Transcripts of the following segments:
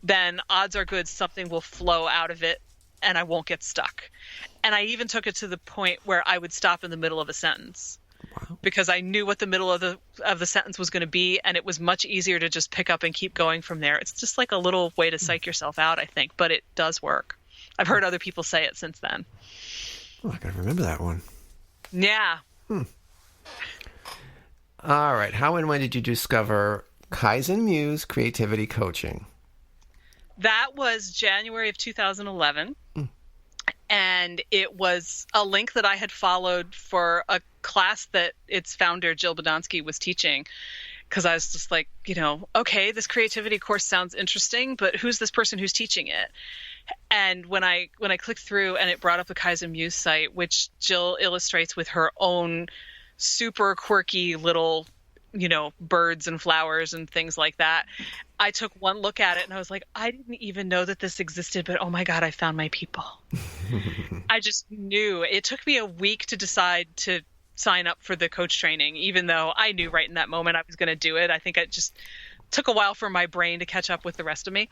then odds are good something will flow out of it and I won't get stuck. And I even took it to the point where I would stop in the middle of a sentence. Wow. Because I knew what the middle of the sentence was going to be, and it was much easier to just pick up and keep going from there. It's just like a little way to psych yourself out, I think, but it does work. I've heard other people say it since then. Oh, I gotta remember that one. Yeah. All right. How and when did you discover Kaizen-Muse Creativity Coaching? That was January of 2011. And it was a link that I had followed for a class that its founder, Jill Badonsky, was teaching. Because I was just like, okay, this creativity course sounds interesting, but who's this person who's teaching it? And when I clicked through and it brought up the Kaizen-Muse site, which Jill illustrates with her own super quirky little, birds and flowers and things like that. I took one look at it and I was like, I didn't even know that this existed, but oh my God, I found my people. I just knew. It took me a week to decide to sign up for the coach training, even though I knew right in that moment I was going to do it. I think it just took a while for my brain to catch up with the rest of me.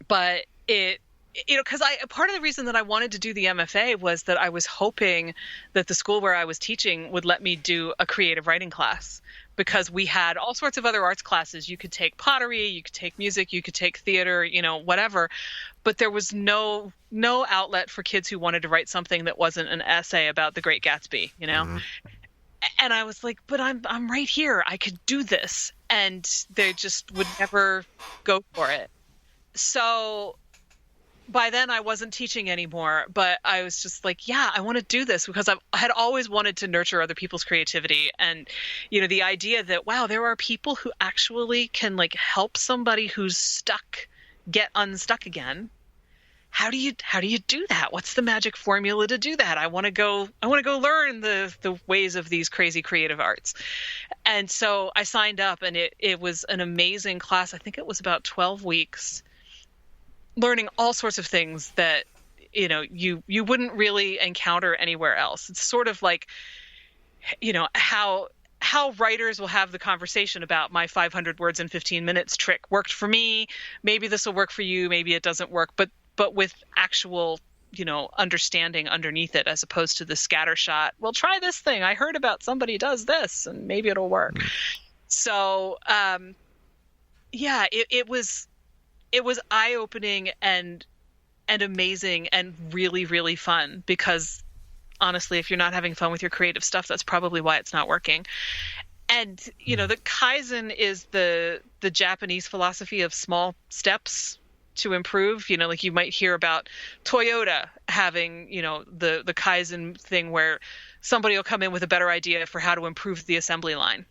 But because part of the reason that I wanted to do the MFA was that I was hoping that the school where I was teaching would let me do a creative writing class, because we had all sorts of other arts classes. You could take pottery, you could take music, you could take theater, whatever. But there was no outlet for kids who wanted to write something that wasn't an essay about the Great Gatsby, Mm-hmm. And I was like, but I'm right here. I could do this. And they just would never go for it. So by then I wasn't teaching anymore, but I was just like, yeah, I want to do this, because I had always wanted to nurture other people's creativity. And, the idea that, wow, there are people who actually can help somebody who's stuck get unstuck again. How do you do that? What's the magic formula to do that? I want to go learn the ways of these crazy creative arts. And so I signed up, and it was an amazing class. I think it was about 12 weeks. Learning all sorts of things that, you wouldn't really encounter anywhere else. It's sort of like, how writers will have the conversation about my 500 words in 15 minutes trick worked for me. Maybe this will work for you. Maybe it doesn't work, but with actual, understanding underneath it, as opposed to the scattershot. Well, try this thing. I heard about somebody does this and maybe it'll work. So, it was eye-opening and amazing and really, really fun, because honestly, if you're not having fun with your creative stuff, that's probably why it's not working. And, the Kaizen is the Japanese philosophy of small steps to improve. You might hear about Toyota having, the Kaizen thing where somebody will come in with a better idea for how to improve the assembly line.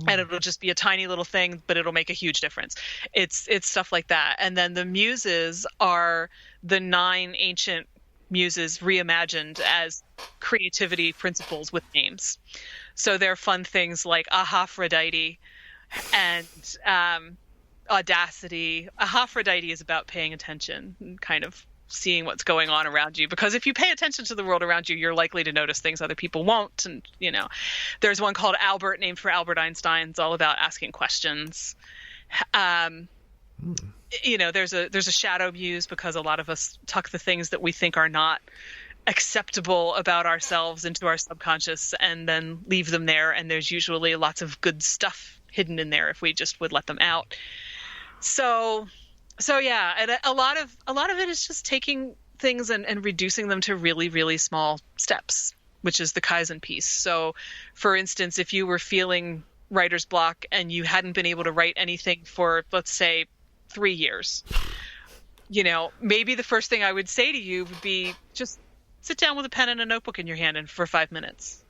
And it'll just be a tiny little thing, but it'll make a huge difference. It's stuff like that. And then the muses are the 9 ancient muses reimagined as creativity principles with names. So they're fun things like Aphrodite and Audacity. Aphrodite is about paying attention and kind of seeing what's going on around you, because if you pay attention to the world around you, you're likely to notice things other people won't. And there's one called Albert, named for Albert Einstein. It's all about asking questions. There's a shadow muse, because a lot of us tuck the things that we think are not acceptable about ourselves into our subconscious and then leave them there, and there's usually lots of good stuff hidden in there if we just would let them out. So yeah, and a lot of it is just taking things and reducing them to really, really small steps, which is the Kaizen piece. So, for instance, if you were feeling writer's block and you hadn't been able to write anything for, let's say, 3 years, maybe the first thing I would say to you would be just sit down with a pen and a notebook in your hand and for 5 minutes.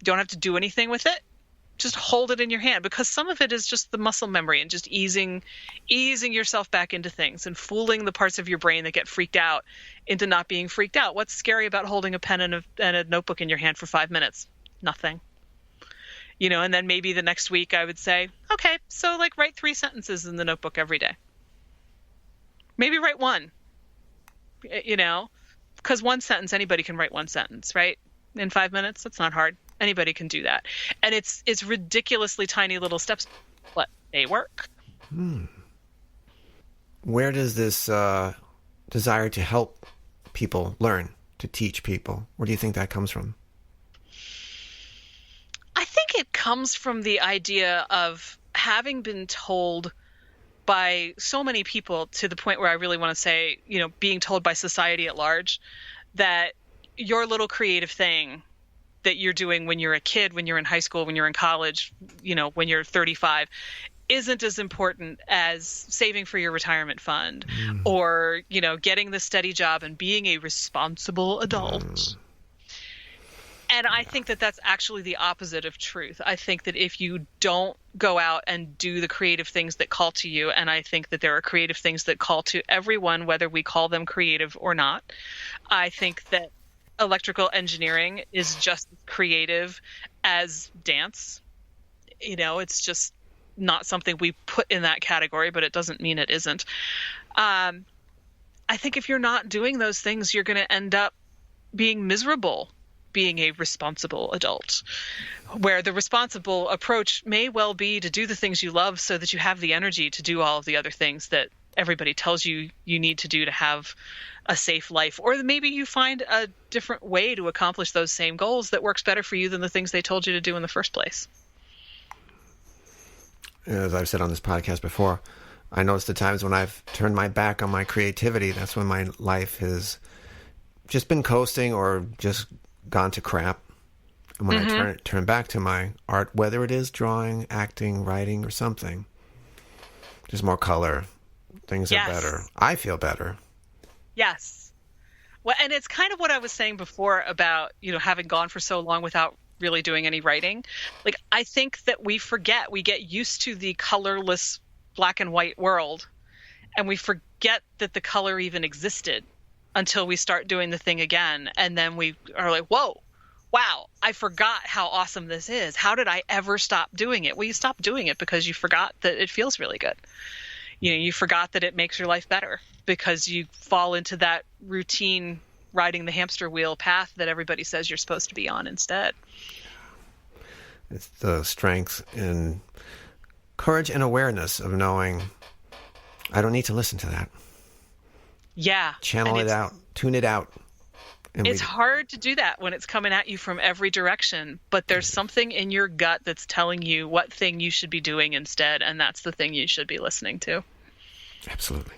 You don't have to do anything with it. Just hold it in your hand, because some of it is just the muscle memory and just easing yourself back into things and fooling the parts of your brain that get freaked out into not being freaked out. What's scary about holding a pen and a notebook in your hand for 5 minutes? Nothing. And then maybe the next week I would say, okay, so write 3 sentences in the notebook every day. Maybe write 1, because 1 sentence, anybody can write 1 sentence, right? In 5 minutes, that's not hard. Anybody can do that. And it's ridiculously tiny little steps, but they work. where does this desire to help people learn, to teach people, where do you think that comes from? I think it comes from the idea of having been told by so many people, to the point where I really want to say, being told by society at large, that your little creative thing that you're doing when you're a kid, when you're in high school, when you're in college, when you're 35, isn't as important as saving for your retirement fund or, getting the steady job and being a responsible adult. And I think that that's actually the opposite of truth. I think that if you don't go out and do the creative things that call to you, and I think that there are creative things that call to everyone, whether we call them creative or not, I think that electrical engineering is just as creative as dance. It's just not something we put in that category, but it doesn't mean it isn't. I think if you're not doing those things, you're going to end up being miserable being a responsible adult, where the responsible approach may well be to do the things you love so that you have the energy to do all of the other things that everybody tells you you need to do to have a safe life. Or maybe you find a different way to accomplish those same goals that works better for you than the things they told you to do in the first place. As I've said on this podcast before, I noticed the times when I've turned my back on my creativity, that's when my life has just been coasting or just gone to crap. And when I turn back to my art, whether it is drawing, acting, writing, or something, there's more color. Things are better. I feel better. Yes. Well, and it's kind of what I was saying before about, having gone for so long without really doing any writing. Like, I think that we get used to the colorless black and white world, and we forget that the color even existed until we start doing the thing again. And then we are like, whoa, wow, I forgot how awesome this is. How did I ever stop doing it? Well, you stopped doing it because you forgot that it feels really good. You forgot that it makes your life better because you fall into that routine riding the hamster wheel path that everybody says you're supposed to be on instead. It's the strength and courage and awareness of knowing I don't need to listen to that. Yeah. Channel it out, tune it out. It's hard to do that when it's coming at you from every direction, but there's something in your gut that's telling you what thing you should be doing instead, and that's the thing you should be listening to. Absolutely.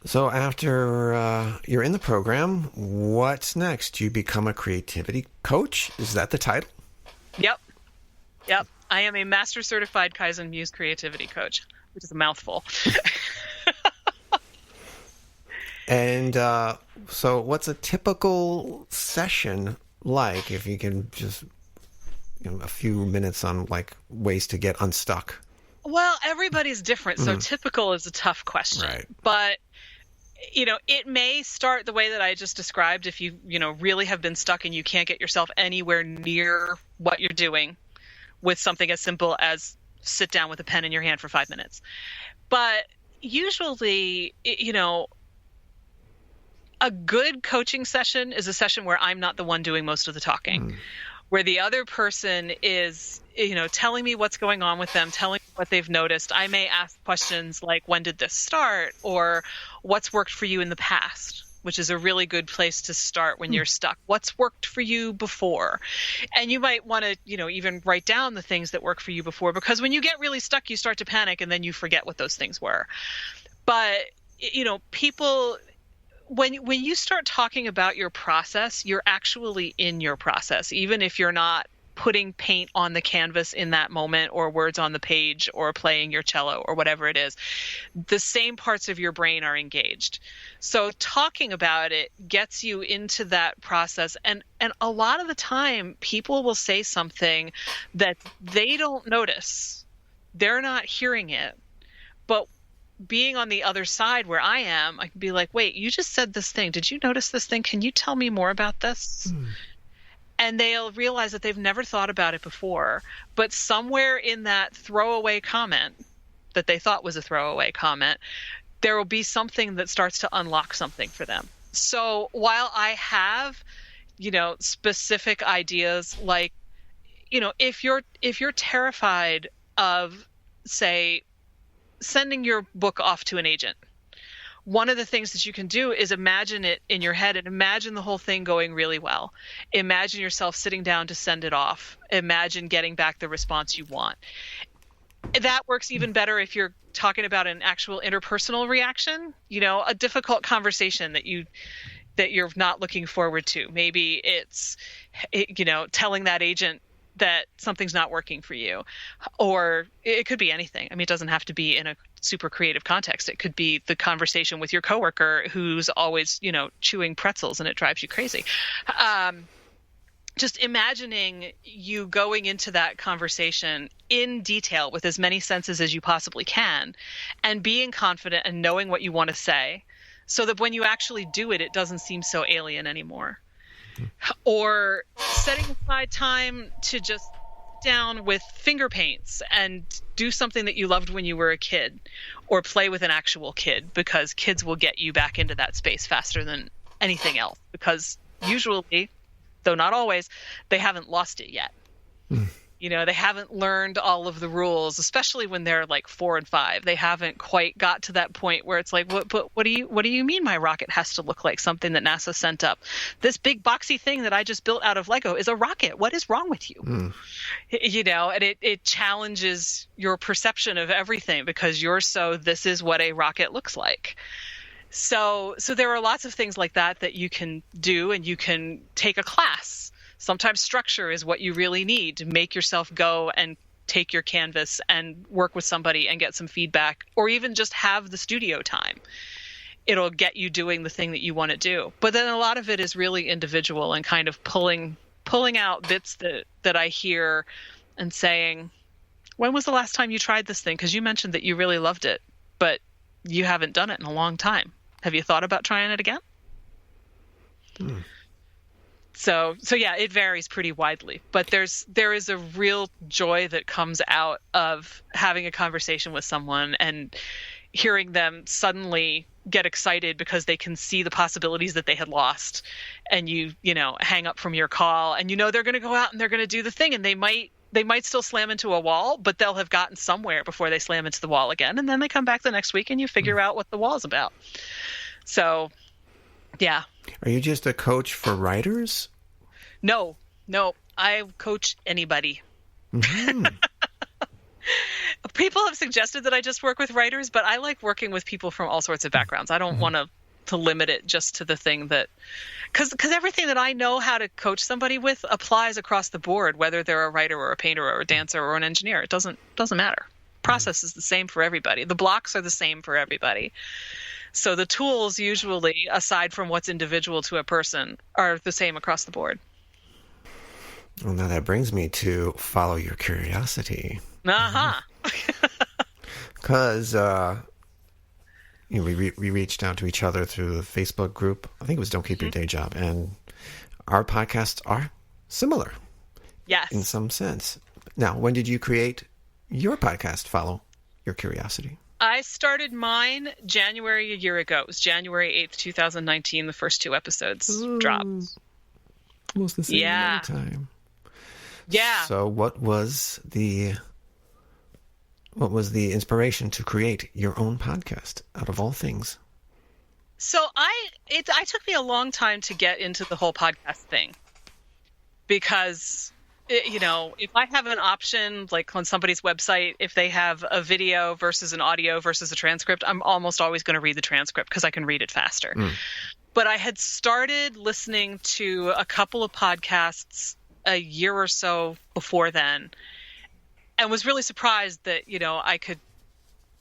So after you're in the program, what's next? You become a creativity coach? Is that the title? Yep. I am a master certified Kaizen-Muse Creativity Coach, which is a mouthful. And so what's a typical session like, if you can just, a few minutes on like ways to get unstuck? Well, everybody's different, so typical is a tough question. Right. But, it may start the way that I just described if you, really have been stuck and you can't get yourself anywhere near what you're doing with something as simple as sit down with a pen in your hand for 5 minutes. But usually, a good coaching session is a session where I'm not the one doing most of the talking, where the other person is, telling me what's going on with them, telling me what they've noticed. I may ask questions like, when did this start? Or what's worked for you in the past? Which is a really good place to start when you're stuck. What's worked for you before? And you might want to, even write down the things that work for you before, because when you get really stuck, you start to panic and then you forget what those things were. But, people, when you start talking about your process, you're actually in your process, even if you're not putting paint on the canvas in that moment or words on the page or playing your cello or whatever it is. The same parts of your brain are engaged. So talking about it gets you into that process. And a lot of the time, people will say something that they don't notice. They're not hearing it. But being on the other side where I am, I can be like, wait, you just said this thing. Did you notice this thing? Can you tell me more about this? And they'll realize that they've never thought about it before. But somewhere in that throwaway comment that they thought was a throwaway comment, there will be something that starts to unlock something for them. So while I have, specific ideas like, if you're terrified of, say, sending your book off to an agent. One of the things that you can do is imagine it in your head and imagine the whole thing going really well. Imagine yourself sitting down to send it off. Imagine getting back the response you want. That works even better if you're talking about an actual interpersonal reaction, a difficult conversation that you're not looking forward to. Maybe it's, telling that agent that something's not working for you, or it could be anything. I mean, it doesn't have to be in a super creative context. It could be the conversation with your coworker who's always, chewing pretzels and it drives you crazy. Just imagining you going into that conversation in detail with as many senses as you possibly can and being confident and knowing what you want to say so that when you actually do it, it doesn't seem so alien anymore. Or setting aside time to just sit down with finger paints and do something that you loved when you were a kid, or play with an actual kid, because kids will get you back into that space faster than anything else, because usually, though not always, they haven't lost it yet. They haven't learned all of the rules, especially when they're like 4 and 5. They haven't quite got to that point where it's like, what do you mean my rocket has to look like something that NASA sent up? This big boxy thing that I just built out of Lego is a rocket. What is wrong with you? And it challenges your perception of everything, because this is what a rocket looks like. So there are lots of things like that you can do, and you can take a class. Sometimes structure is what you really need to make yourself go and take your canvas and work with somebody and get some feedback, or even just have the studio time. It'll get you doing the thing that you want to do. But then a lot of it is really individual and kind of pulling out bits that I hear and saying, when was the last time you tried this thing? Because you mentioned that you really loved it, but you haven't done it in a long time. Have you thought about trying it again? So yeah, it varies pretty widely, but there is a real joy that comes out of having a conversation with someone and hearing them suddenly get excited because they can see the possibilities that they had lost, and you hang up from your call and they're going to go out and they're going to do the thing, and they might still slam into a wall, but they'll have gotten somewhere before they slam into the wall again, and then they come back the next week and you figure out what the wall's about. So yeah. Are you just a coach for writers? No, I coach anybody. Mm-hmm. People have suggested that I just work with writers, but I like working with people from all sorts of backgrounds. I don't want to limit it just to the thing that, because everything that I know how to coach somebody with applies across the board, whether they're a writer or a painter or a dancer or an engineer. It doesn't matter. Process is the same for everybody. The blocks are the same for everybody. So the tools usually, aside from what's individual to a person, are the same across the board. Well, now that brings me to follow your curiosity. Uh-huh. Because we reached out to each other through the Facebook group. I think it was Don't Keep Your Day Job. And our podcasts are similar. Yes. In some sense. Now, when did you create your podcast, Follow Your Curiosity? I started mine January a year ago. It was January 8th, 2019. The first 2 episodes dropped. Almost the same amount of time. Yeah. So what was the inspiration to create your own podcast out of all things? So it took me a long time to get into the whole podcast thing, because if I have an option, like on somebody's website, if they have a video versus an audio versus a transcript, I'm almost always going to read the transcript because I can read it faster. But I had started listening to a couple of podcasts a year or so before then, and was really surprised that, I could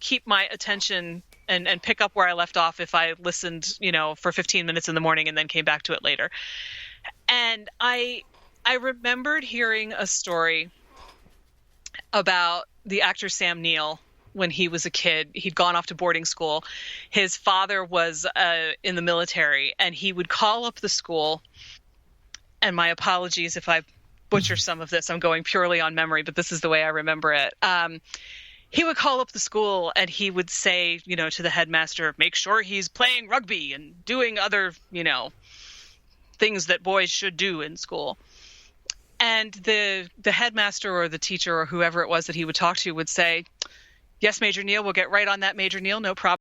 keep my attention and pick up where I left off if I listened, for 15 minutes in the morning and then came back to it later. And I remembered hearing a story about the actor Sam Neill when he was a kid. He'd gone off to boarding school. His father was in the military, and he would call up the school. And my apologies if I butcher some of this. I'm going purely on memory, but this is the way I remember it. He would call up the school and he would say, to the headmaster, make sure he's playing rugby and doing other, things that boys should do in school. And the headmaster or the teacher or whoever it was that he would talk to would say, Yes, Major Neil. We'll get right on that, Major Neil. No problem.